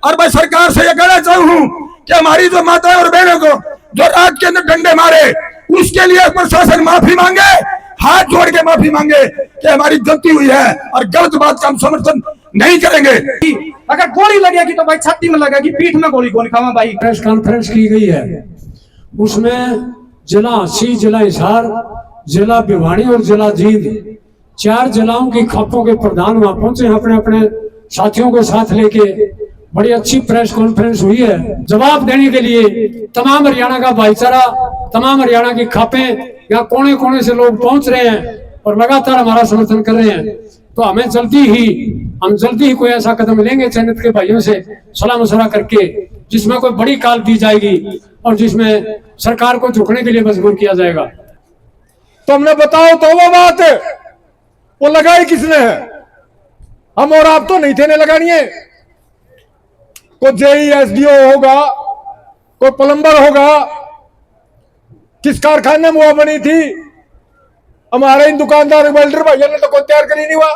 और मैं सरकार से यह कहना चाहूँ कि हमारी जो माताएं और बहनों को जो रात के अंदर डंडे मारे, उसके लिए प्रशासन माफी मांगे, हाथ जोड़ के माफी मांगे कि हमारी गलती हुई है और गलत बात का हम समर्थन नहीं करेंगे। अगर गोली लगेगी तो भाई छाती में लगेगी, पीठ में गोली कौन खावा भाई। प्रेस कॉन्फ्रेंस की गई है, उसमें जिला हंसी, जिला हिसार, जिला भिवानी और जिला जींद, 4 जिलाओं की खापों के प्रधान वहां पहुंचे अपने अपने साथियों को साथ लेके। बड़ी अच्छी प्रेस कॉन्फ्रेंस हुई है। जवाब देने के लिए तमाम हरियाणा का भाईचारा, तमाम हरियाणा की खापें, यहाँ कोने कोने से लोग पहुंच रहे हैं और लगातार हमारा समर्थन कर रहे हैं। तो हम जल्दी ही कोई ऐसा कदम लेंगे चयनित के भाइयों से सलाह मशवरा करके, जिसमें कोई बड़ी काल दी जाएगी और जिसमें सरकार को झुकने के लिए मजबूर किया जाएगा। तो हमने बताओ तो वो बात वो लगाई किसने है? हम और आप तो नहीं थे ने लगानी है। कोई जेई एसडीओ होगा, कोई प्लम्बर होगा, किस कारखाने में वो बनी थी? हमारे इन दुकानदार वेल्डर भाइयों ने तो कोई तैयार करी नहीं हुआ।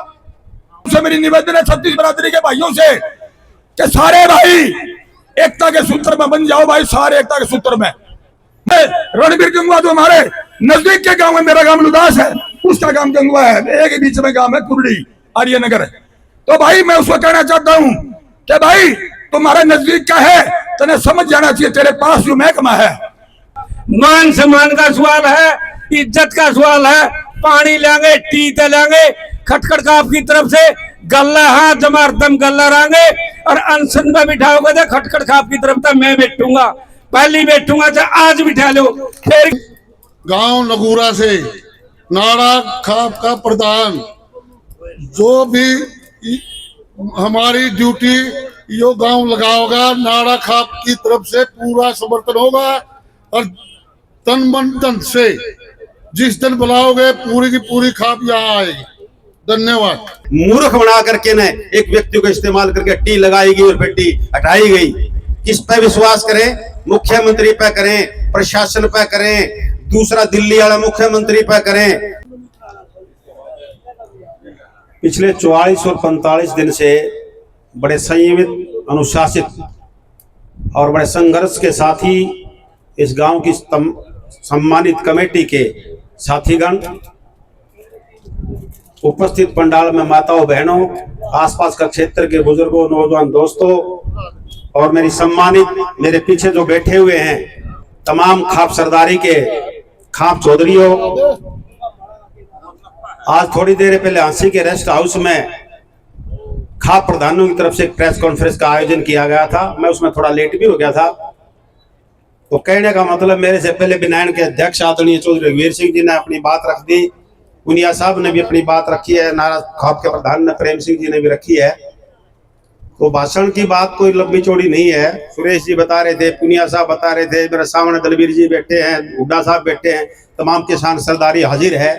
उनसे मेरी निवेदन है छत्तीस बरादरी के भाइयों से कि सारे भाई एकता के सूत्र में बन जाओ भाई, सारे एकता के सूत्र में। रणबीर गंगवा जो हमारे नजदीक के गांव में, मेरा गांव लुदास है, उसका गांव गंगवा है, एक ही बीच में गांव है कुर्डी आर्यनगर। तो भाई मैं उसको कहना चाहता हूं कि भाई तुम्हारा नजदीक का है, तुम्हें समझ जाना चाहिए तेरे पास जो महकमा है। मान सम्मान का सवाल है, इज्जत का सवाल है। पानी लेंगे, टी ते लेंगे, खटखट का आपकी तरफ से गल्ला हाथ जमारतम गल्ला रांगे और अनशन में बिठाओगे तो खटखट खाप की तरफ तक मैं बैठूंगा, पहली बैठूंगा चाहे आज बिठा लो। फिर गांव नगूरा से नाड़ा खाप का प्रधान, जो भी हमारी ड्यूटी यो गांव लगाओगा, नाड़ा खाप की तरफ से पूरा समर्थन होगा और तन मन धन से जिस दिन बुलाओगे पूरी की पूरी खाप यहाँ आएगी। धन्यवाद। मूर्ख बना करके ने एक व्यक्ति को इस्तेमाल करके टी लगाई गई और फिर टी हटाई गई। किस पे विश्वास करें? मुख्यमंत्री पे करें, प्रशासन पे करें, दूसरा दिल्ली वाला मुख्यमंत्री पे करें। पिछले 44 और 45 दिन से बड़े संयमित, अनुशासित और बड़े संघर्ष के साथ ही इस गांव की सम्मानित कमेटी के साथीगण, उपस्थित पंडाल में माताओं बहनों, आसपास का क्षेत्र के बुजुर्गों, नौजवान दोस्तों और मेरी सम्मानित मेरे पीछे जो बैठे हुए हैं तमाम खाप सरदारी के खाप चौधरियों, आज थोड़ी देर पहले हांसी के रेस्ट हाउस में खाप प्रधानों की तरफ से एक प्रेस कॉन्फ्रेंस का आयोजन किया गया था। मैं उसमें थोड़ा लेट भी हो गया था। तो कहने का मतलब, मेरे से पहले बिनायन के अध्यक्ष आदरणीय चौधरी रघुवीर सिंह जी ने अपनी बात रख दी, पुनिया साहब ने भी अपनी बात रखी है, नारा खाप के प्रधान प्रेम सिंह जी ने भी रखी है। तो भाषण की बात कोई लंबी चौड़ी नहीं है। सुरेश जी बता रहे थे, पुनिया साहब बता रहे थे, मेरे सामने दलवीर जी बैठे हैं, हुड्डा साहब बैठे हैं, तमाम किसान सरदारी हाजिर है।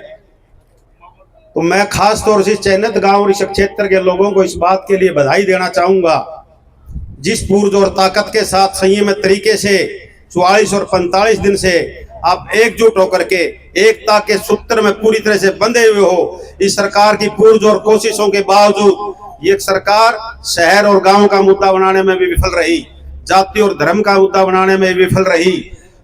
तो मैं खास तौर से चयनित गांव और इस क्षेत्र के लोगों को इस बात के लिए बधाई देना चाहूंगा, जिस पूर्व और ताकत के साथ संयमित तरीके से 44 और 45 दिन से आप एकजुट होकर के एकता के सूत्र में पूरी तरह से बंधे हुए हो। इस सरकार की पुरजोर कोशिशों के बावजूद ये सरकार शहर और गांव का मुद्दा बनाने में भी विफल रही, जाति और धर्म का मुद्दा बनाने में विफल रही।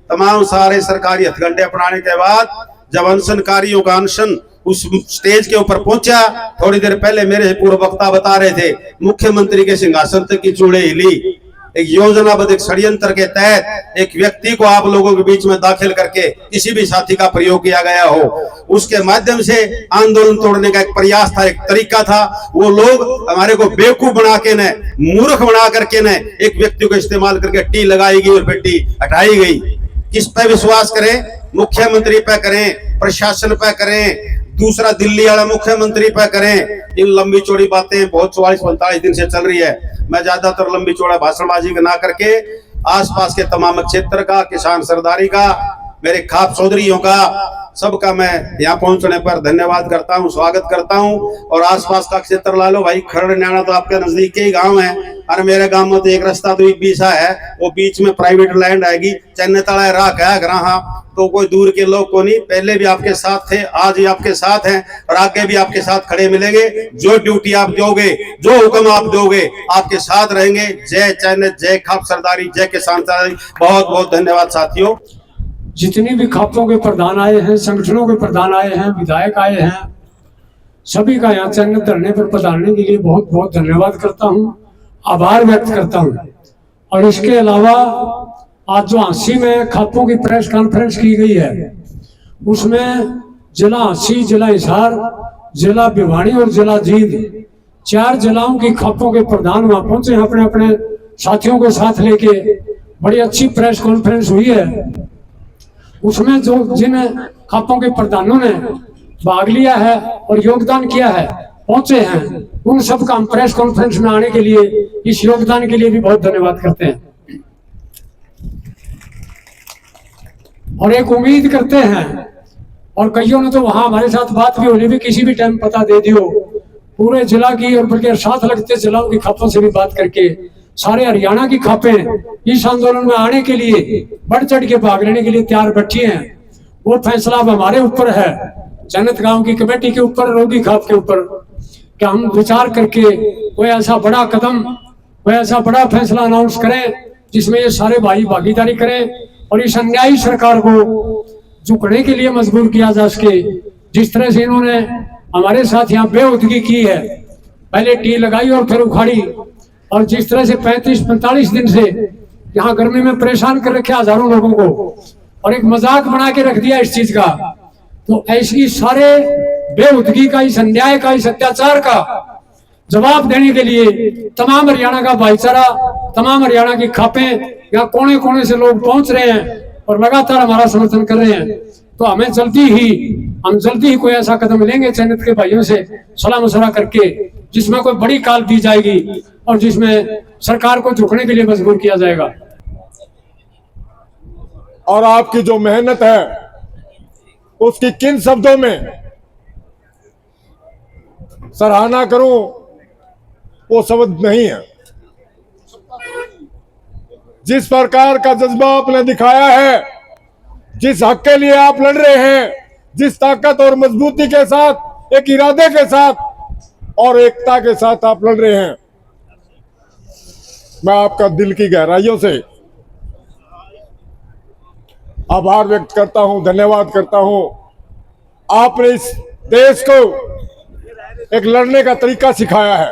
तमाम सारे सरकारी हथकंडे अपनाने के बाद जब अनशनकारियों का अनशन उस स्टेज के ऊपर पहुंचा, थोड़ी देर पहले मेरे पूर्व वक्ता बता रहे थे, मुख्यमंत्री के सिंहासन तक की चूड़े हिली। एक योजनाबद्ध, एक षड्यंत्र के तहत एक व्यक्ति को आप लोगों के बीच में दाखिल करके किसी भी साथी का प्रयोग किया गया हो, उसके माध्यम से आंदोलन तोड़ने का एक प्रयास था, एक तरीका था। वो लोग हमारे को बेवकूफ बना के ने, मूर्ख बना करके ने एक व्यक्ति को इस्तेमाल करके टी लगाई गई और फिर टी हटाई गई। किस पे विश्वास करें? मुख्यमंत्री पे करें, प्रशासन पे करें, दूसरा दिल्ली वाला मुख्यमंत्री पे करें। इन लंबी चौड़ी बातें बहुत 44-45 दिन से चल रही है। मैं ज्यादातर लंबी चौड़ा भाषणबाजी ना करके आसपास के तमाम क्षेत्र का, किसान सरदारी का, मेरे खाप चौधरियों का सबका मैं यहाँ पहुंचने पर धन्यवाद करता हूँ, स्वागत करता हूँ। और आसपास का क्षेत्र ला लो भाई, खरड़ न्याणा तो आपके नजदीक के ही गांव है। और मेरे गांव में तो एक रास्ता तो बीसा है, वो बीच में प्राइवेट लैंड आएगी, चन्ने तड़ा राख है ग्राहा, तो कोई दूर के लोग को नहीं, पहले भी आपके साथ थे, आज भी आपके साथ हैं और आगे भी आपके साथ खड़े मिलेंगे। जो ड्यूटी आप दोगे, जो हुक्म आप दोगे, आपके साथ रहेंगे। जय चैन, जय खाप सरदारी, जय किसान सरदारी। बहुत बहुत धन्यवाद साथियों। जितनी भी खापों के प्रधान आए हैं, संगठनों के प्रधान आए हैं, विधायक आए हैं, सभी का यहाँ चरण धरने पर पधारने के लिए बहुत बहुत धन्यवाद करता हूँ, आभार व्यक्त करता हूँ। और इसके अलावा आज जो हांसी में खापों की प्रेस कॉन्फ्रेंस की गई है, उसमें जिला हांसी, जिला हिसार, जिला भिवानी और जिला जींद, 4 जिलाओं की खापों के प्रधान वहां पहुंचे हैं अपने अपने साथियों को साथ लेके। बड़ी अच्छी प्रेस कॉन्फ्रेंस हुई है। उसमें जो जिन खापों के प्रधानों ने भाग लिया है और योगदान किया है, पहुंचे हैं, उन सब का हम प्रेस कॉन्फ्रेंस में आने के लिए, इस योगदान के लिए भी बहुत धन्यवाद करते हैं। और एक उम्मीद करते हैं, और कईयों ने तो वहां हमारे साथ बात भी होने भी किसी भी टाइम पता दे दियो, पूरे जिला की और बल्कि साथ लगते जिलों की खापों से भी बात करके सारे हरियाणा की खापें इस आंदोलन में आने के लिए बढ़ चढ़ के भाग लेने के लिए तैयार बैठी हैं। वो फैसला अब हमारे ऊपर है, जन्नत गांव की कमेटी के ऊपर, रोगी खाप के ऊपर, कि हम विचार करके कोई ऐसा बड़ा कदम, कोई ऐसा बड़ा फैसला अनाउंस करें जिसमें ये सारे भाई भागीदारी करें और इस अन्यायी सरकार को झुकने के लिए मजबूर किया जा सके। जिस तरह से इन्होंने हमारे साथ यहाँ बेहुदगी की है, पहले टी लगाई और फिर उखाड़ी, और जिस तरह से 35-45 दिन से यहाँ गर्मी में परेशान कर रखे हजारों लोगों को और एक मजाक बना के रख दिया इस चीज का, तो ऐसी सारे बेहुदगी का, इस अन्याय का, इस अत्याचार का जवाब देने के लिए तमाम हरियाणा का भाईचारा, तमाम हरियाणा की खापें, यहाँ कोने कोने से लोग पहुंच रहे हैं और लगातार हमारा समर्थन कर रहे हैं। तो हम जल्दी ही कोई ऐसा कदम लेंगे चयनित के भाइयों से सलाह मशवरा करके, जिसमें कोई बड़ी काल दी जाएगी और जिसमें सरकार को झुकने के लिए मजबूर किया जाएगा। और आपकी जो मेहनत है उसकी किन शब्दों में सराहना करूं वो शब्द नहीं है। जिस प्रकार का जज्बा आपने दिखाया है, जिस हक के लिए आप लड़ रहे हैं, जिस ताकत और मजबूती के साथ, एक इरादे के साथ और एकता के साथ आप लड़ रहे हैं, मैं आपका दिल की गहराइयों से आभार व्यक्त करता हूं, धन्यवाद करता हूं। आपने इस देश को एक लड़ने का तरीका सिखाया है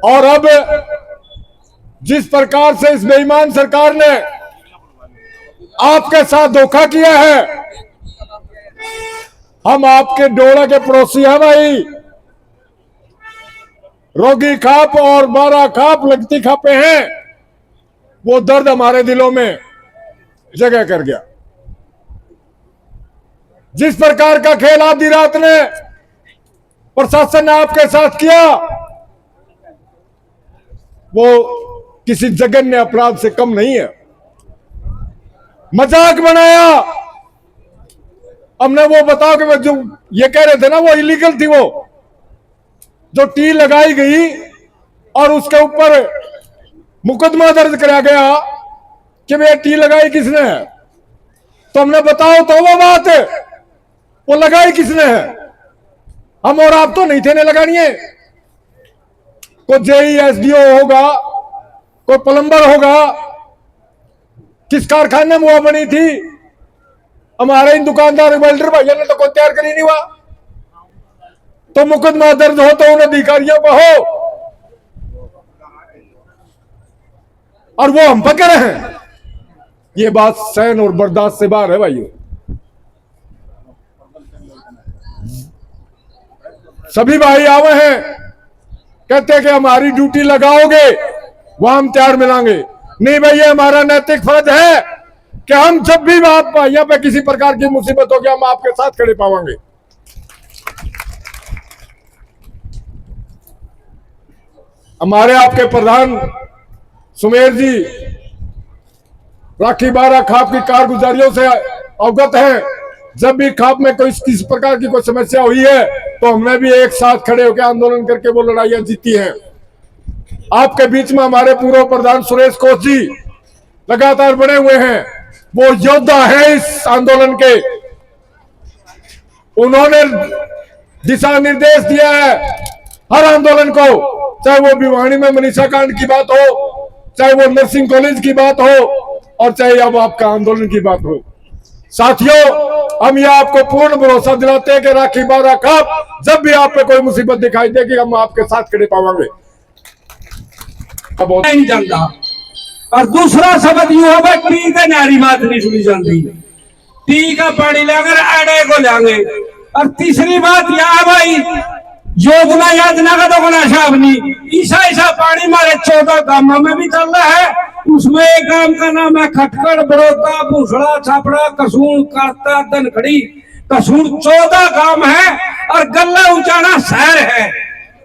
और अब जिस प्रकार से इस बेईमान सरकार ने आपके साथ धोखा किया है, हम आपके डोड़ा के पड़ोसी हैं भाई। रोगी खाप और बारा खाप लगती खापे हैं, वो दर्द हमारे दिलों में जगह कर गया। जिस प्रकार का खेल आधी रात ने प्रशासन ने आपके साथ किया, वो किसी जघन्य अपराध से कम नहीं है। मजाक बनाया हमने, वो बताओ कि जो ये कह रहे थे ना वो इलीगल थी, वो जो टी लगाई गई और उसके ऊपर मुकदमा दर्ज कराया गया कि भैया टी लगाई किसने है, तो हमने बताओ तो वो बात वो लगाई किसने है। हम और आप तो नहीं थे ने लगानी है। कोई जेई एसडीओ होगा, कोई प्लम्बर होगा, किस कारखाने में वो बनी थी, हमारे इन दुकानदार वेल्डर भैया ने तो कोई तैयार करी नहीं हुआ। तो मुकदमा दर्ज हो तो उन अधिकारियों पर हो और वो हम पकड़े हैं। ये बात सहन और बर्दाश्त से बाहर है भाइयों। सभी भाई आवे हैं, कहते हैं कि हमारी ड्यूटी लगाओगे वहां हम तैयार मिलेंगे। नहीं भैया, हमारा नैतिक फर्ज है कि हम जब भी आप भाइयों पे किसी प्रकार की मुसीबत होगी हम आपके साथ खड़े पाएंगे। हमारे आपके प्रधान सुमेर जी राखी बारह खाप की कारगुजारियों से अवगत है। जब भी खाप में कोई किसी प्रकार की कोई समस्या हुई है तो हमने भी एक साथ खड़े होकर आंदोलन करके वो लड़ाइयां जीती हैं। आपके बीच में हमारे पूर्व प्रधान सुरेश कोच जी लगातार बने हुए हैं, वो योद्धा है इस आंदोलन के। उन्होंने दिशा निर्देश दिया है हर आंदोलन को, चाहे वो भिवानी में मनीषा कांड की बात हो, चाहे वो नर्सिंग कॉलेज की बात हो, और चाहे अब आपका आंदोलन की बात हो। साथियों, हम यह आपको पूर्ण भरोसा दिलाते हैं कि राखी बारह खाप जब भी आप पे कोई मुसीबत दिखाई देगी हम आपके साथ खड़े पावांगे। नहीं जानता। और दूसरा शब्द यू है टी का नारी बात नहीं सुनी जाती, टी का पानी लाकर आड़े को लाएंगे। और तीसरी बात यह भाई योजना का तो कोना साहब नहीं, ऐसा पानी हमारे 14 गांवों में भी चल रहा है। उसमें एक गांव का नाम है खटखड़, बड़ौदा, भूसड़ा, छापड़ा, कसूर, करता, दनखड़ी, कसूर 14 गांव है और गल्ला उचाना शहर है।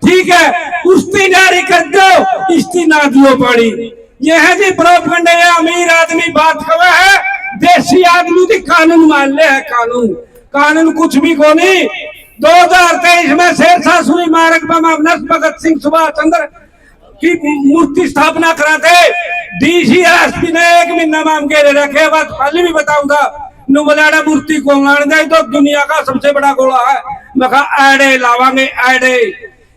ठीक है, उसकी नारी कर दो, इसकी ना दियो पानी। ये है जी प्रोपगंडा। ये अमीर आदमी बात कवा है, देसी आदमी की कानून मान ले है। कानून कुछ भी को नहीं। 2023 में शेरशाह सूरी मार्ग पर भगत सिंह सुभाष चंद्र की मूर्ति स्थापना कराते डीसीएसपी ने 1 महीना में घेरे रखे। बात पहले भी बताऊंगा, नुबलाड़ा मूर्ति को लाने जाए तो दुनिया का सबसे बड़ा गोला है। मैं कहा आड़े लावांगे, आड़े।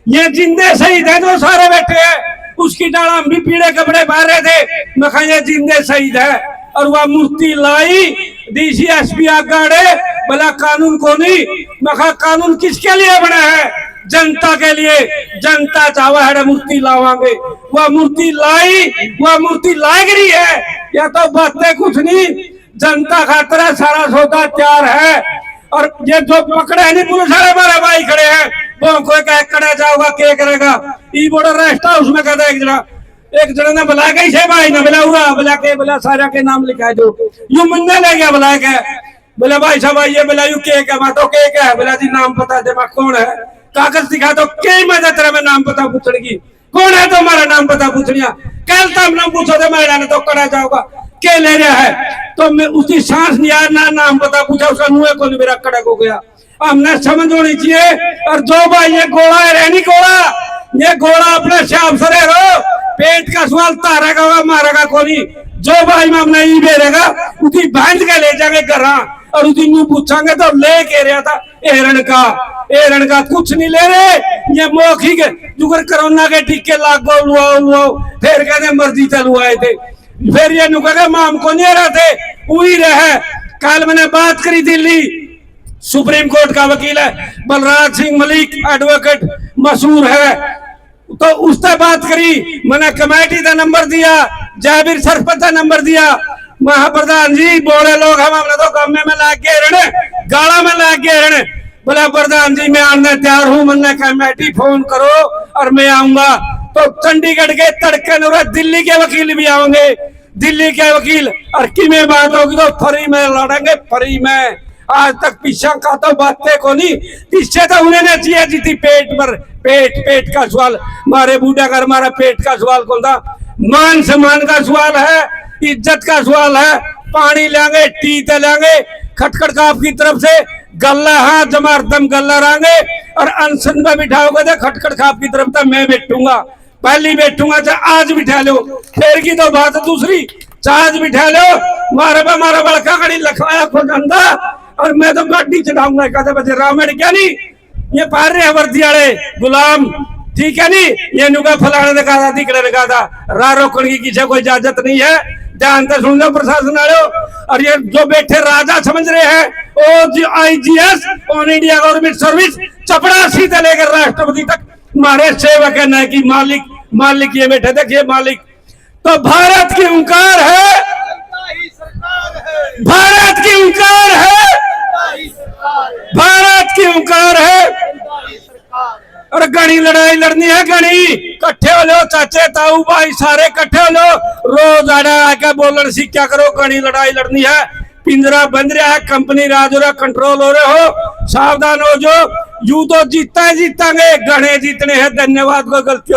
ये जिंदे शहीद है जो सारे बैठे हैं, उसकी डाला हम भी पीड़े कपड़े पहन रहे थे। मैं कहा ये जिंदे शहीद है और वह मूर्ति लाई डीसीएसपी आगाड़े, भला कानून को नहीं। मैं कहा कानून किसके लिए बना है? जनता के लिए। जनता चाहे है मूर्ति लावांगे, वह मूर्ति लाई, वह मूर्ति लाग रही है। या तो बातें कुछ नहीं, जनता खातिर सारा सौदा तैयार है। और ये जो पकड़े नहीं पुलिस वाले हमारे भाई खड़े हैं, वो कोई कह करे जाओगा क्या करेगा। ई बॉर्डर रेस्ट हाउस में कहता एक जना ने बुला गई से भाई ने बुला हुआ, बुला के बोला सारा के नाम लिखा है जो यू मुन्ने ले गया बुला के। बोले भाई साहब ये बोला यू के मैं तो के है। बोला जी नाम पता दे मैं कौन है, कागज दिखा दो। के मदद तेरा मैं नाम पता पूछने की, कौन है तुम्हारा नाम पता पूछनिया। कल तब नाम पूछो तो मैं तो करा जाऊंगा के ले रहा है। तो मैं उसकी सांस नहीं आया ना नाम पता पूछा, उसका मुंह को मेरा कड़क हो गया। हमने समझ होनी चाहिए। और जो भाई ये गोला है रहनी गोला, ये गोला अपने श्याम सरे रो, पेट का सवाल तारेगा मारेगा कोनी। जो भाई में हमने ई बेरेगा उसकी बांध के ले जाएंगे घर और उसकी मुंह पूछांगे तो ले के रहा था एरण का कुछ नहीं ले रहे। ये मौखिक जुगर कोरोना के टीके लागो लुआओ फिर कहते मर्जी चलू आए थे। फिर ये नुका माम को नहीं रहे थे वही रहे। कल मैंने बात करी दिल्ली सुप्रीम कोर्ट का वकील है बलराज सिंह मलिक, एडवोकेट मशहूर है, तो उससे बात करी। मैंने कमेटी का नंबर दिया, जाबिर सरपंच का नंबर दिया। महाप्रधान जी बोले लोग हमने तो गमे में लाग गए रण, गाड़ा में लाग गए रण। बोला प्रधान जी मैं आने तैयार हूँ, मैंने कमेटी फोन करो और मैं आऊंगा। तो चंडीगढ़ के तड़के न दिल्ली के वकील भी आएंगे, दिल्ली के वकील। और कि में बात होगी तो फ्री में लड़ेंगे, फ्री में। आज तक पीछा का तो बातें को नहीं, इससे तो उन्हें चाहिए जीती पेट पर। पेट का सवाल मारे बूढ़ा कर, हमारा पेट का सवाल कौन था? मान सम्मान का सवाल है, इज्जत का सवाल है। पानी लेंगे, टी ते लेंगे, खटखड़ का आपकी तरफ से गल्ला हाथ जमारदम गल्ला रांगे और अनशन में बिठाओगे तो खटखड़ खाप की तरफ तो मैं बैठूंगा, पहली बैठूंगा। चाहे आज बिठा लो, फिर की तो बात दूसरी, चार्ज बिठा लो। मारे बड़का गड़ी लखवाया खुद अंदा और मैं तो गाड़ी चढ़ाऊंगा। कहते बच्चे रामेड़ क्या नहीं, ये पार रहे वर्दी वाले गुलाम, ठीक है नहीं। ये नुका फलाने ने कहा था, दिखने ने कहा था, राह रोकने की किसी को इजाजत नहीं है। ध्यान से सुन लो प्रशासन वाले। और ये जो बैठे राजा समझ रहे हैं IGS on India government service, चपड़ासी से लेकर राष्ट्रपति तक हमारे सेवक है, न कि मालिक ये बैठे। देखिए मालिक तो भारत की ओंकार है, भारत की ओंकार है, भारत की ओंकार है। और गणी लड़ाई लड़नी है, गणी इकट्ठे हो लो, चाचे ताऊ भाई सारे इकट्ठे हो लो, रोज आके बोलन सी क्या करो। गणी लड़ाई लड़नी है, पिंजरा बंद रहा है, कंपनी राज हो रहा, कंट्रोल हो रहे हो, सावधान हो जो। यू तो जीतेंगे, गणे जीतने हैं। धन्यवाद। को गलती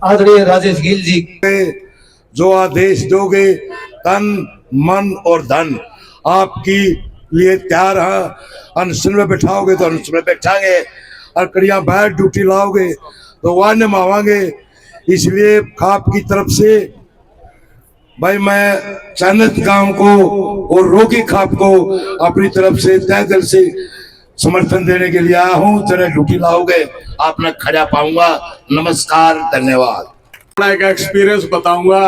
आदरणीय राजेश गिल जी, जो आदेश दोगे तन मन और धन आपकी लिए तैयार है। अनशन में बैठाओगे तो अनशन में बैठाएंगे, और कड़िया बैठ ड्यूटी लाओगे तो वह निभावांगे। इसलिए खाप की तरफ से भाई मैं चांदत गांव को और रोगी खाप को अपनी तरफ से तहे दिल से समर्थन देने के लिए आया हूँ। जरा ड्यूटी लाओगे आप मैं खड़ा पाऊंगा। नमस्कार, धन्यवाद। एक एक्सपीरियंस बताऊंगा,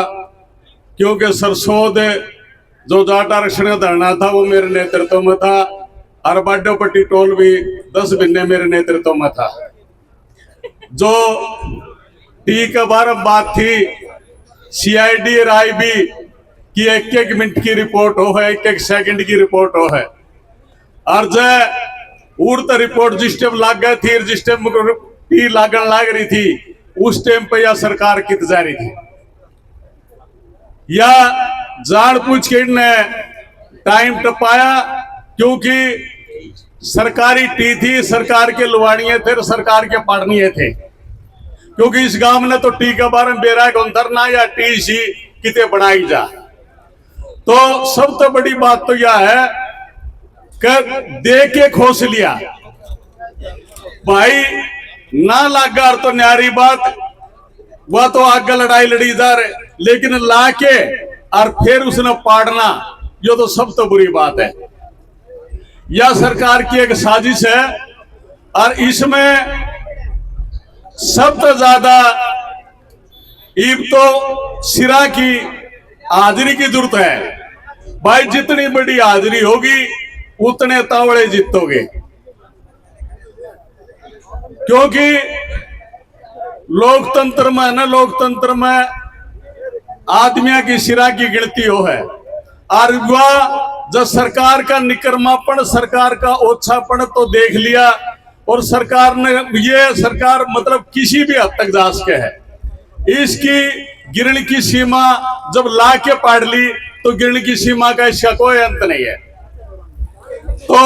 क्योंकि सरसोद जो जाट आरक्षण का धरना था वो मेरे नेतृत्व में था, और बाडोपट्टी टोल भी 10 महीने मेरे नेतृत्व में था। जो टी का बात थी सीआईडी और आईबी की 1-1 मिनट की रिपोर्ट हो है, 1-1 सेकंड की रिपोर्ट हो है, और जो उड़त रिपोर्ट जिस टाइम लाग गई थी, जिस टाइम टी लागन लाग रही थी, उस टाइम पे यह सरकार कित जा रही थी, या जान पूछ के इनने टाइम टपाया, क्योंकि सरकारी टी थी, सरकार के लुवाड़िए थे, सरकार के पाड़निए थे। क्योंकि इस गांव में तो टी का बारे में बेरा ना या टी सी किते बनाई जा। तो सबसे बड़ी बात तो यह है कि दे के खोस लिया भाई, ना लागा तो न्यारी बात, वह तो आगे लड़ाई लड़ी जा रहे, लेकिन लाके और फिर उसने पाड़ना, ये तो सब तो बुरी बात है। यह सरकार की एक साजिश है, और इसमें सबसे ज्यादा ईब तो सिरा की हाजिरी की जरूरत है। भाई जितनी बड़ी हाजिरी होगी उतने तावड़े जीतोगे, क्योंकि लोकतंत्र में ना, लोकतंत्र में आदमियों की सिरा की गिनती हो है, और वह जब सरकार का निकर्मापन, सरकार का ओछापन तो देख लिया, और सरकार ने ये सरकार मतलब किसी भी हद तक जा सके है। इसकी गिरने की सीमा जब ला के पाड़ ली तो गिरने की सीमा का इसका कोई अंत नहीं है। तो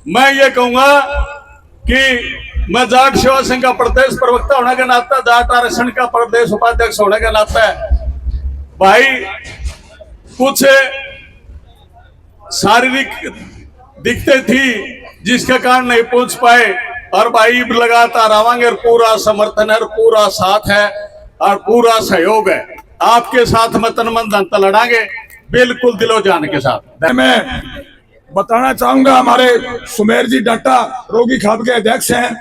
मैं ये कहूंगा कि मैं जाट सेवा संघ का प्रदेश प्रवक्ता होने के नाते, जाट आरक्षण का प्रदेश उपाध्यक्ष होने के नाते भाई कुछ शारीरिक दिक्कतें थी जिसके कारण नहीं पहुंच पाए, और भाई लगातार आवांगे, और पूरा समर्थन है, और पूरा साथ है, और पूरा सहयोग है। आपके साथ में तन मन धन तो लड़ांगे, बिल्कुल दिलो जान के साथ। मैं बताना चाहूंगा, हमारे सुमेर जी डाटा रोगी खाप के अध्यक्ष हैं,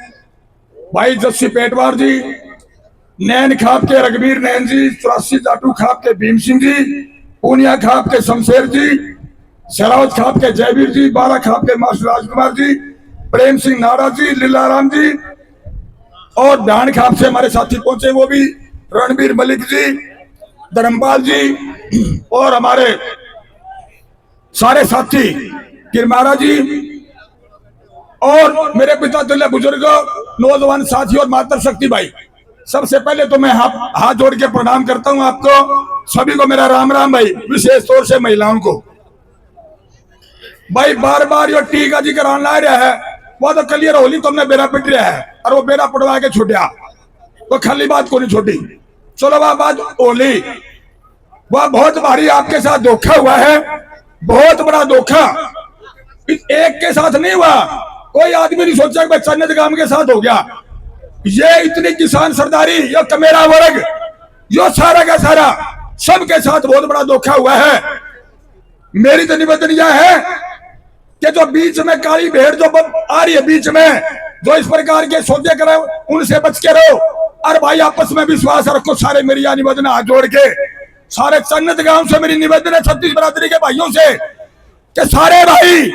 भाई जस्सी पेटवार जी, नैन खाप के रघुवीर नैन जी, 84 जाटू खाप के भीम सिंह जी, पूनिया खाप के शमशेर जी, शरावत खाप के जयवीर जी, 12 खाप के मास्टर राजकुमार जी, प्रेम सिंह नारा जी, लीलाराम जी, और डान खाप से हमारे साथी पहुंचे वो भी रणबीर मलिक जी, धर्मपाल जी, और हमारे सारे साथी किरमारा जी, और मेरे पिता तुल्य बुजुर्ग, नौजवान साथी और मातृ शक्ति भाई, सबसे पहले तो मैं हाथ जोड़ के प्रणाम करता हूं आपको सभी को, मेरा राम राम भाई, विशेष तौर से महिलाओं को। भाई बार बार यो टी का जिक्र आना रहा है, वो तो क्लियर होली तुमने बेरा पिट रहा है, और वो बेरा पड़वा के छुटिया, तो खाली बात को नहीं छोटी। चलो वह बात होली, वह बहुत भारी आपके साथ धोखा हुआ है, बहुत बड़ा धोखा। एक के साथ नहीं हुआ, कोई आदमी नहीं सोचा कि चन्नत गांव के साथ हो गया। ये इतनी किसान सरदारी, यो कमेरा वर्ग, यो सारा का सारा सबके साथ बहुत बड़ा धोखा हुआ है। मेरी तो निवेदन यह है कि जो बीच में काली भेड़ जो आ रही है, बीच में जो इस प्रकार के सौदे करे उनसे बच के रहो, और भाई आपस में विश्वास रखो। सारे मेरी यह निवेदन हाथ जोड़ के सारे चन्नत गांव से मेरी निवेदन है, 36 बरादरी के भाइयों से, कि सारे भाई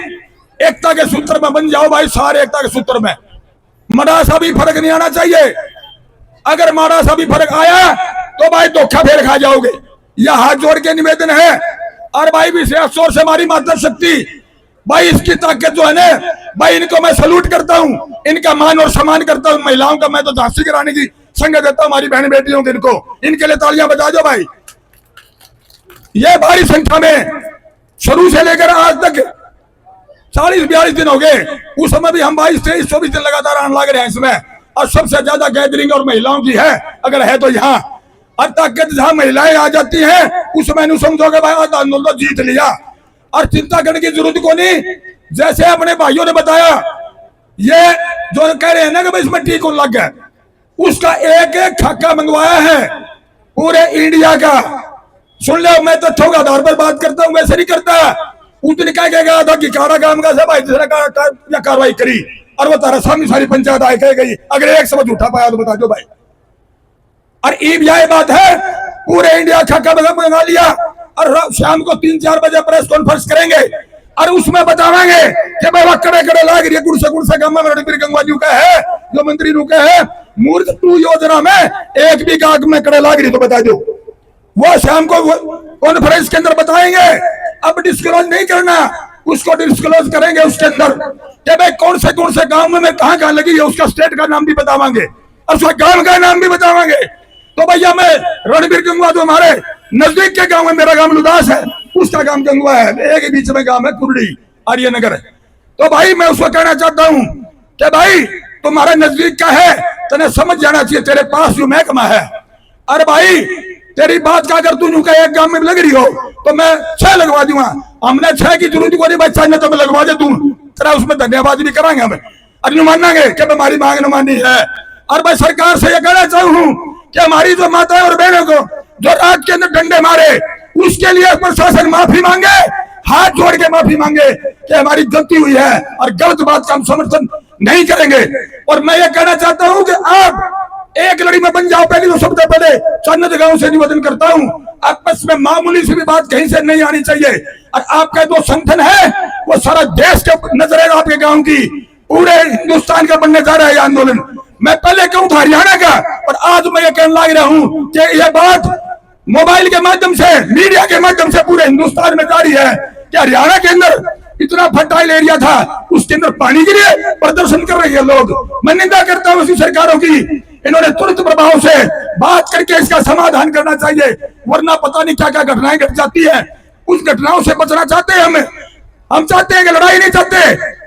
एकता के सूत्र में बन जाओ भाई, सारे एकता के सूत्र में। माड़ा सा भी फर्क नहीं आना चाहिए, अगर माड़ा सा भी फर्क आया तो भाई धोखा फेर खा जाओगे। यह हाथ जोड़ के निवेदन है, और भाई विशेष तौर से हमारी मातृ शक्ति भाई, इसकी ताकत जो है ना भाई, इनको मैं सलूट करता हूँ, इनका मान और सम्मान करता हूँ। महिलाओं का मैं तो झांसी कराने की संग देता हूँ, हमारी बहन बेटियों को, इनको इनके लिए तालियां बजा दो भाई। ये भारी संख्या में शुरू से लेकर आज तक 40-42 दिन हो गए, उस समय भी हम 22-23-24 दिन लगातार आने लग रहे हैं इसमें, और सबसे ज्यादा गैदरिंग और महिलाओं की है, अगर है तो यहाँ। और ताकत जहां महिलाएं आ जाती हैं उसमें नहीं समझोगे भाई आज आंदोलन तो जीत लिया और चिंता करने की जरूरत को नहीं। जैसे अपने भाइयों ने बताया ये जो कह रहे हैं ना कि भाई इसमें टीका लग गया, उसका एक एक खाका मंगवाया है पूरे इंडिया का। सुन लो, मैं तथ्यों के आधार पर बात करता हूं, वैसे नहीं करता। उतने क्या कह था कि कारा काम का सब या कार्रवाई करी और वो तारा सामने सारी पंचायत आए कह गई, अगर एक समझ उठा पाया तो बता दो भाई। और यह बात है पूरे इंडिया खाका मंगा लिया और शाम को 3-4 बजे प्रेस कॉन्फ्रेंस करेंगे और उसमें बतावेंगे कि भाई वह कड़े कड़े लाग रही है गुड़ से काम में रणबीर गंगवा जी का है जो मंत्री नु का है मूर्त 2 योजना में एक भी गाग में कड़े लाग रही तो बता दो। वो शाम को कॉन्फ्रेंस के अंदर बताएंगे। अब डिस्क्लोज नहीं करना, उसको डिस्क्लोज करेंगे उसके अंदर कि भाई कौन से गांव में कहां लगी है, उसका स्टेट का नाम भी बतावांगे और उसका गांव का नाम भी बतावांगे। तो भैया मैं रणबीर गंगवा तो हमारे नजदीक के गांव में, मेरा गांव लुदास है, उसका गांव गंगवा है, एक ही बीच में गांव है कुर्डी आर्यनगर। तो भाई मैं उसको कहना चाहता हूं कि भाई तुम्हारे नजदीक का है, तुम्हें समझ जाना चाहिए तेरे पास जो महकमा है। अरे भाई तेरी बात का अगर तू का एक गांव में लग रही हो तो मैं 6 लगवा दूंगा। हमने 6 की जरूरत को नहीं भाई, चाहिए तो मैं लगवा दे, तू तेरा उसमें धन्यवाद भी कराएंगे हम और मानेंगे कि हमारी मांग न मानी है। और मैं सरकार से यह कहना चाहूँ कि हमारी जो माताएं और बहनों को जो रात के अंदर डंडे मारे उसके लिए प्रशासन माफी मांगे, हाथ जोड़ के माफी मांगे कि हमारी गलती हुई है और गलत बात का हम समर्थन नहीं करेंगे। और मैं ये कहना चाहता हूं कि आप एक लड़ी में बन जाओ। पहले तो सबसे पहले चन्नत गांव से निवेदन करता हूं, आपस में मामूली सी भी बात कहीं से नहीं आनी चाहिए। और आपका जो संगठन है वो सारा देश के नजर है, आपके गांव की पूरे हिंदुस्तान का बनने जा रहा है आंदोलन। मैं पहले कहूं था हरियाणा का, और आज मैं ये कहने लग रहा हूं कि यह बात मोबाइल के माध्यम से, मीडिया के माध्यम से पूरे हिंदुस्तान में जारी है कि हरियाणा के अंदर इतना फर्टाइल एरिया था, उसके अंदर पानी के लिए प्रदर्शन कर रही है लोग। मैं निंदा करता हूं ऐसी सरकारों की, इन्होंने तुरंत प्रभाव से बात करके इसका समाधान करना चाहिए, वरना पता नहीं क्या क्या घटनाएं घट जाती है। उस घटनाओं से बचना चाहते हैं हम चाहते हैं कि लड़ाई नहीं चाहते,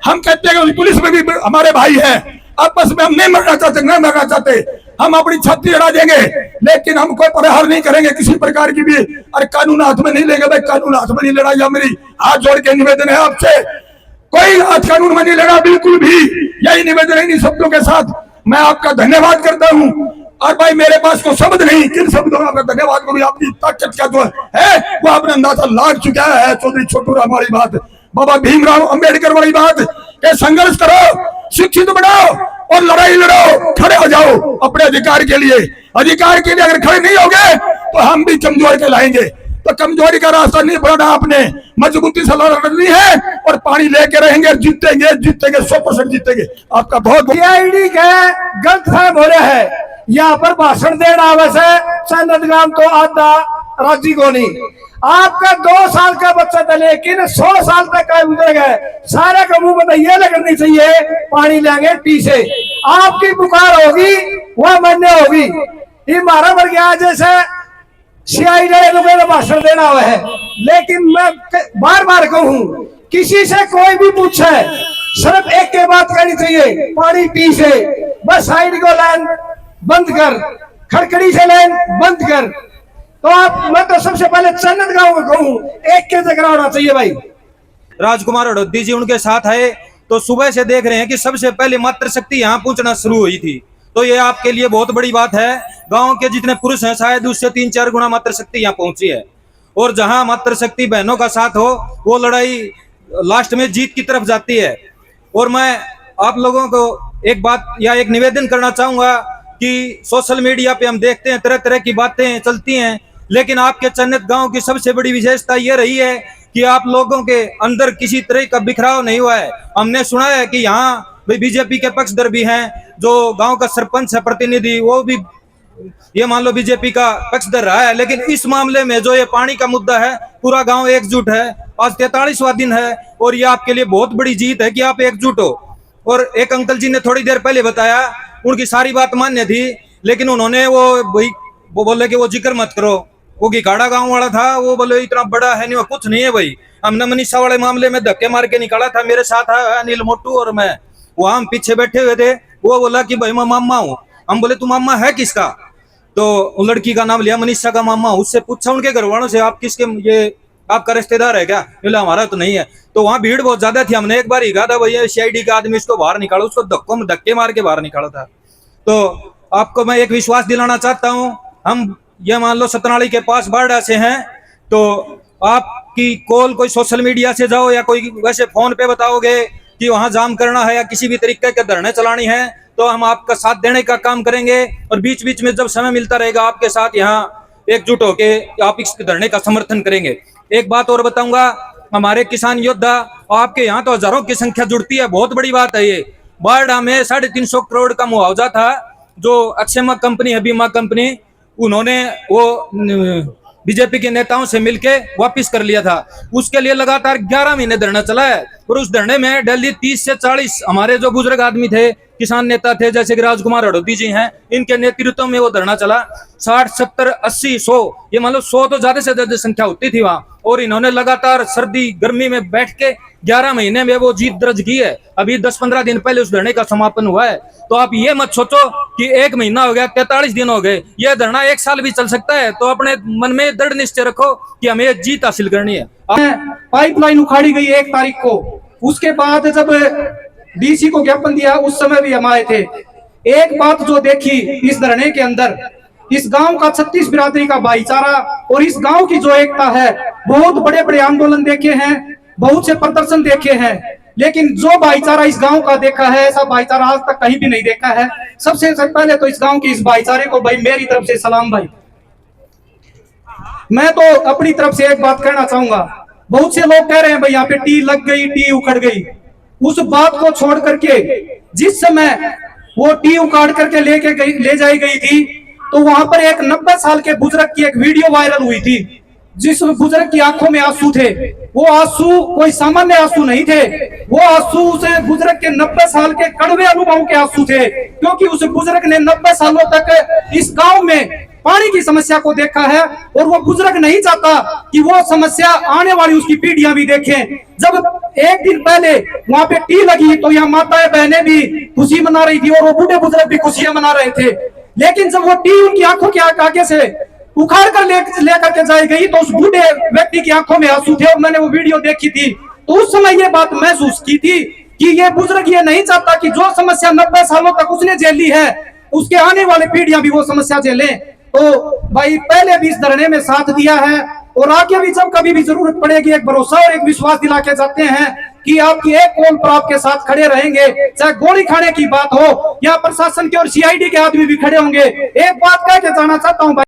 हम कहते हैं कि पुलिस में भी हमारे भाई है, आपस में हम नहीं मरना चाहते, हम अपनी छाती लड़ा देंगे, लेकिन हम कोई प्रहार नहीं करेंगे किसी प्रकार की भी, और कानून हाथ में नहीं लेंगे भाई, कानून हाथ में नहीं लड़ाई। मेरी हाथ जोड़ के निवेदन है आपसे, कोई हाथ कानून में नहीं लड़ा बिल्कुल भी, यही निवेदन है इन शब्दों के साथ। मैं आपका धन्यवाद करता हूं। और भाई मेरे पास कोई शब्द नहीं, किन शब्दों में आपका धन्यवाद करूं, आपकी ताकत का जो है वो आपने अंदाजा लाग चुका है। चौधरी छोटू राम वाली बात, बाबा भीमराव अंबेडकर वाली बात के संघर्ष करो, शिक्षित बनाओ और लड़ाई लड़ो, खड़े हो जाओ अपने अधिकार के लिए। अधिकार के लिए अगर खड़े नहीं होगे तो हम भी कमजोर के लाएंगे। तो कमजोरी का रास्ता नहीं पड़ना, आपने मजबूती से लड़नी है और पानी लेके रहेंगे, जीतेंगे 100% जीतेंगे। आपका बहुत सीआईडी के गलत फहम हो रहा है, यहाँ पर भाषण देना आवश्यक है, चंदन ग्राम तो आधा राजी को नहीं। आपका 2 साल का बच्चा था लेकिन 100 साल तक का गुजर गए, सारे का मुंह बता ये लगनी चाहिए पानी लेंगे टी से। आपकी पुकार होगी वह मान्य होगी। ये हमारा वर्ग आज जैसे सीआईडी भाषण देना हुआ है, लेकिन मैं बार बार कहूं किसी से कोई भी पूछे सिर्फ एक के बात कहनी चाहिए, पानी टी से, बस साइड को लाइन बंद कर, खड़खड़ी से लाइन बंद कर। तो आप, मैं तो सबसे पहले चन्नत गांव में कहूं एक के जगह होना चाहिए भाई। राजकुमार हड़ौदी जी उनके साथ आए तो सुबह से देख रहे हैं कि सबसे पहले मातृशक्ति यहाँ पहुंचना शुरू हुई थी। तो ये आपके लिए बहुत बड़ी बात है, गांव के जितने पुरुष हैं शायद उससे 3-4 गुना मातृशक्ति यहाँ पहुंची है। और जहां मातृशक्ति बहनों का साथ हो वो लड़ाई लास्ट में जीत की तरफ जाती है। और मैं आप लोगों को एक बात या एक निवेदन करना चाहूंगा कि सोशल मीडिया पे हम देखते हैं तरह तरह की बातें चलती हैं, लेकिन आपके चन्नत गांव की सबसे बड़ी विशेषता ये रही है कि आप लोगों के अंदर किसी तरह का बिखराव नहीं हुआ है। हमने सुना है कि यहाँ बीजेपी के पक्षधर भी हैं, जो गांव का सरपंच है प्रतिनिधि वो भी ये मान लो बीजेपी का पक्षधर रहा है, लेकिन इस मामले में जो ये पानी का मुद्दा है पूरा गांव एकजुट है। आज 43वां दिन है और ये आपके लिए बहुत बड़ी जीत है कि आप एकजुट हो। और एक अंकल जी ने थोड़ी देर पहले बताया, उनकी सारी बात मान्य थी, लेकिन उन्होंने वो बोले कि वो जिक्र मत करो, वो घिकाड़ा गांव वाला था, वो बोले इतना बड़ा है नहीं, वो कुछ नहीं है भाई। हमने मनीषा वाले मामले में धक्के मार के निकाला था, मेरे साथ है अनिल मोटू और मैं, वहां हम पीछे बैठे हुए थे। वो बोला कि भाई मैं मामा हूँ। हम बोले तू मामा है किसका? तो उन लड़की का नाम लिया मनीषा का मामा, उससे पूछा उनके घर वालों से, आप किसके, ये आपका रिश्तेदार है क्या? बोला हमारा तो नहीं है। तो वहां भीड़ बहुत ज्यादा थी, हमने एक बार ही कहा था भैया सीआईडी का आदमी इसको बाहर निकालो, उसको धक्के मार के बाहर निकाला था। तो आपको मैं एक विश्वास दिलाना चाहता हूं, हम ये मान लो सतनाली के पास बारडा से हैं, तो आपकी कॉल कोई सोशल मीडिया से जाओ या कोई वैसे फोन पे बताओगे कि वहां जाम करना है या किसी भी तरीके के धरने चलानी है, तो हम आपका साथ देने का काम करेंगे और बीच बीच में जब समय मिलता रहेगा आपके साथ यहाँ एकजुट होके आप इस धरने का समर्थन करेंगे। एक बात और बताऊंगा, हमारे किसान योद्धा आपके यहाँ तो हजारों की संख्या जुड़ती है, बहुत बड़ी बात है ये। बारडा में 350 करोड़ का मुआवजा था जो अक्षयमा कंपनी है, बीमा कंपनी, उन्होंने वो बीजेपी के नेताओं से मिलके वापस कर लिया था। उसके लिए लगातार 11 महीने धरना चला है और उस धरने में दिल्ली 30 से 40 हमारे जो बुजुर्ग आदमी थे, किसान नेता थे, जैसे कि राजकुमार हड़ौती जी हैं, इनके नेतृत्व में वो धरना चला। 60, 70, 80, 100, ये मान लो 100 तो ज्यादा से ज्यादा संख्या होती थी वहां, और इन्होंने लगातार सर्दी गर्मी में बैठ के 11 महीने में वो जीत दर्ज की है। अभी 10-15 दिन पहले उस धरने का समापन हुआ है। तो आप ये मत सोचो कि 1 महीना हो गया, 43 दिन हो गए, ये धरना 1 साल भी चल सकता है। तो अपने मन में दृढ़ निश्चय रखो कि हमें जीत हासिल करनी है। पाइपलाइन उखाड़ी गई 1 तारीख को, उसके बाद जब डीसी को ज्ञापन दिया उस समय भी हम आए थे। एक बात जो देखी इस धरने के अंदर, इस गांव का 36 बिरादरी का भाईचारा और इस गांव की जो एकता है, बहुत बड़े बड़े आंदोलन देखे हैं, बहुत से प्रदर्शन देखे हैं, लेकिन जो भाईचारा इस गांव का देखा है, ऐसा भाईचारा आज तक कहीं भी नहीं देखा है। सबसे पहले तो इस गांव के इस भाईचारे को भाई मेरी तरफ से सलाम। भाई मैं तो अपनी तरफ से एक बात कहना चाहूंगा, बहुत से लोग कह रहे हैं भाई यहाँ पे टी लग गई, टी उखड़ गई। उस बात को छोड़ करके जिस समय वो टी उखाड़ करके ले जाई गई थी, तो वहां पर एक 90 साल के बुजुर्ग की एक वीडियो वायरल हुई थी, जिस बुजुर्ग की आंखों में आंसू थे। वो आंसू कोई सामान्य आंसू नहीं थे, वो आंसू उस बुजुर्ग के 90 साल के कड़वे अनुभव के आंसू थे, क्योंकि उस बुजुर्ग ने 90 सालों तक इस गांव में पानी की समस्या को देखा है और वो बुजुर्ग नहीं चाहता कि वो समस्या आने वाली उसकी पीढ़ियां भी देखें। जब एक दिन पहले वहां पे टी लगी तो यहाँ माताएं बहनें भी खुशी मना रही थी और वो बूढ़े बुजुर्ग भी खुशियां मना रहे थे, लेकिन जब वो टी उनकी आंखों के आगे से उखाड़ कर लेकर के जाई गई तो उस बूढ़े व्यक्ति की आंखों में आंसू थे। और मैंने वो वीडियो देखी थी तो उस समय ये बात महसूस की थी कि ये बुजुर्ग ये नहीं चाहता कि जो समस्या 90 सालों तक उसने झेली है उसके आने वाले पीढ़ियां भी वो समस्या झेलें। तो भाई पहले भी इस धरने में साथ दिया है और आगे भी जब कभी भी जरूरत पड़ेगी एक भरोसा और एक विश्वास दिला के जाते हैं कि आपकी एक कॉल पर आपके साथ खड़े रहेंगे, चाहे गोली खाने की बात हो या प्रशासन के और सीआईडी के आदमी भी खड़े होंगे। एक बात कह के जाना चाहता हूं भाई।